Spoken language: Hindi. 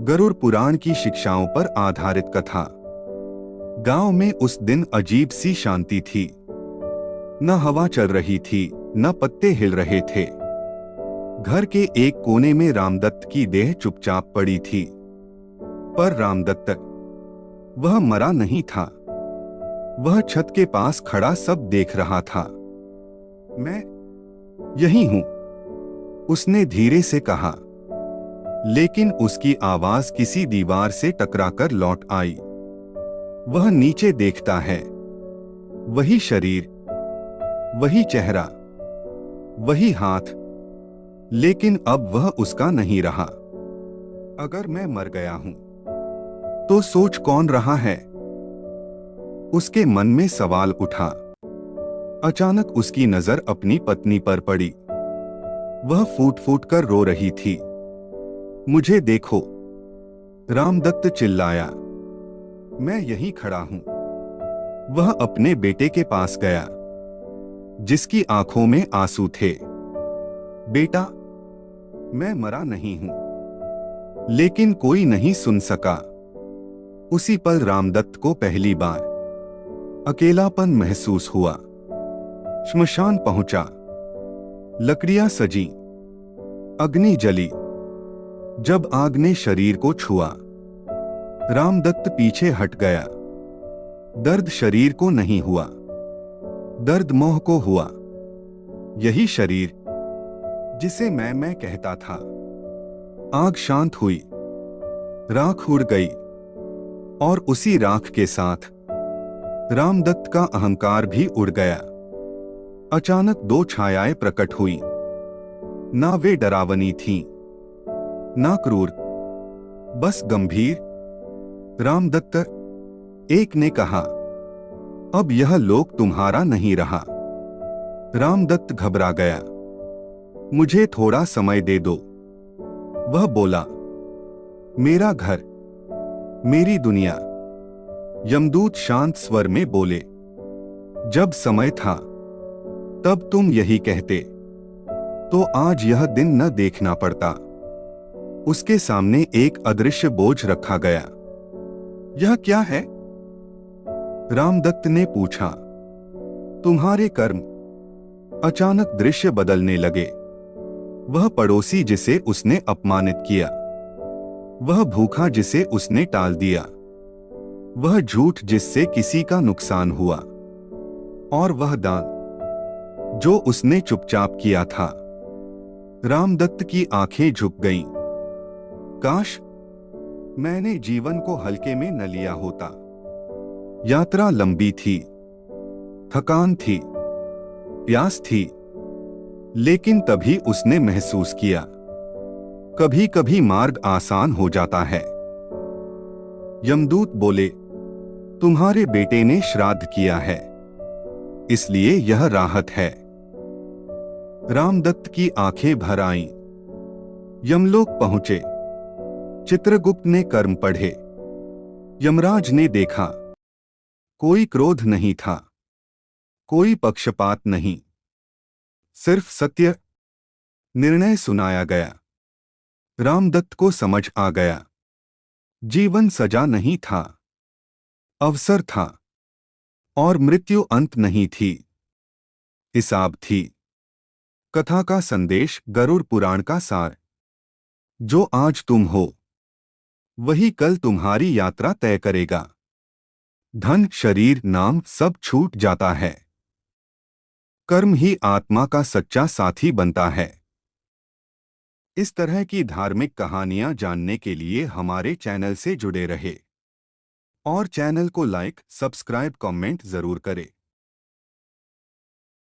गरुड़ पुराण की शिक्षाओं पर आधारित कथा। गांव में उस दिन अजीब सी शांति थी। न हवा चल रही थी, न पत्ते हिल रहे थे। घर के एक कोने में रामदत्त की देह चुपचाप पड़ी थी। पर रामदत्त, वह मरा नहीं था। वह छत के पास खड़ा सब देख रहा था। मैं यही हूं, उसने धीरे से कहा। लेकिन उसकी आवाज किसी दीवार से टकराकर लौट आई। वह नीचे देखता है। वही शरीर, वही चेहरा, वही हाथ, लेकिन अब वह उसका नहीं रहा। अगर मैं मर गया हूं तो सोच कौन रहा है? उसके मन में सवाल उठा। अचानक उसकी नजर अपनी पत्नी पर पड़ी। वह फूट फूट कर रो रही थी। मुझे देखो, रामदत्त चिल्लाया। मैं यहीं खड़ा हूं। वह अपने बेटे के पास गया, जिसकी आंखों में आंसू थे। बेटा, मैं मरा नहीं हूं। लेकिन कोई नहीं सुन सका। उसी पल रामदत्त को पहली बार अकेलापन महसूस हुआ। श्मशान पहुंचा। लकड़ियां सजी, अग्नि जली। जब आग ने शरीर को छुआ, रामदत्त पीछे हट गया। दर्द शरीर को नहीं हुआ, दर्द मोह को हुआ। यही शरीर जिसे मैं कहता था। आग शांत हुई, राख उड़ गई, और उसी राख के साथ रामदत्त का अहंकार भी उड़ गया। अचानक दो छायाएं प्रकट हुई। ना वे डरावनी थीं, ना क्रूर, बस गंभीर। रामदत्त, एक ने कहा, अब यह लोक तुम्हारा नहीं रहा। रामदत्त घबरा गया। मुझे थोड़ा समय दे दो, वह बोला। मेरा घर, मेरी दुनिया। यमदूत शांत स्वर में बोले, जब समय था तब तुम यही कहते, तो आज यह दिन न देखना पड़ता। उसके सामने एक अदृश्य बोझ रखा गया। यह क्या है? रामदत्त ने पूछा। तुम्हारे कर्म। अचानक दृश्य बदलने लगे। वह पड़ोसी जिसे उसने अपमानित किया, वह भूखा जिसे उसने टाल दिया, वह झूठ जिससे किसी का नुकसान हुआ, और वह दान जो उसने चुपचाप किया था। रामदत्त की आंखें झुक गईं। काश मैंने जीवन को हल्के में न लिया होता। यात्रा लंबी थी, थकान थी, प्यास थी, लेकिन तभी उसने महसूस किया, कभी कभी मार्ग आसान हो जाता है। यमदूत बोले, तुम्हारे बेटे ने श्राद्ध किया है, इसलिए यह राहत है। रामदत्त की आंखें भर आईं। यमलोक पहुंचे। चित्रगुप्त ने कर्म पढ़े। यमराज ने देखा, कोई क्रोध नहीं था, कोई पक्षपात नहीं, सिर्फ सत्य। निर्णय सुनाया गया। रामदत्त को समझ आ गया, जीवन सजा नहीं था, अवसर था, और मृत्यु अंत नहीं थी, हिसाब थी। कथा का संदेश, गरुड़ पुराण का सार। जो आज तुम हो, वही कल तुम्हारी यात्रा तय करेगा। धन, शरीर, नाम सब छूट जाता है। कर्म ही आत्मा का सच्चा साथी बनता है। इस तरह की धार्मिक कहानियां जानने के लिए हमारे चैनल से जुड़े रहे, और चैनल को लाइक, सब्सक्राइब, कमेंट जरूर करें।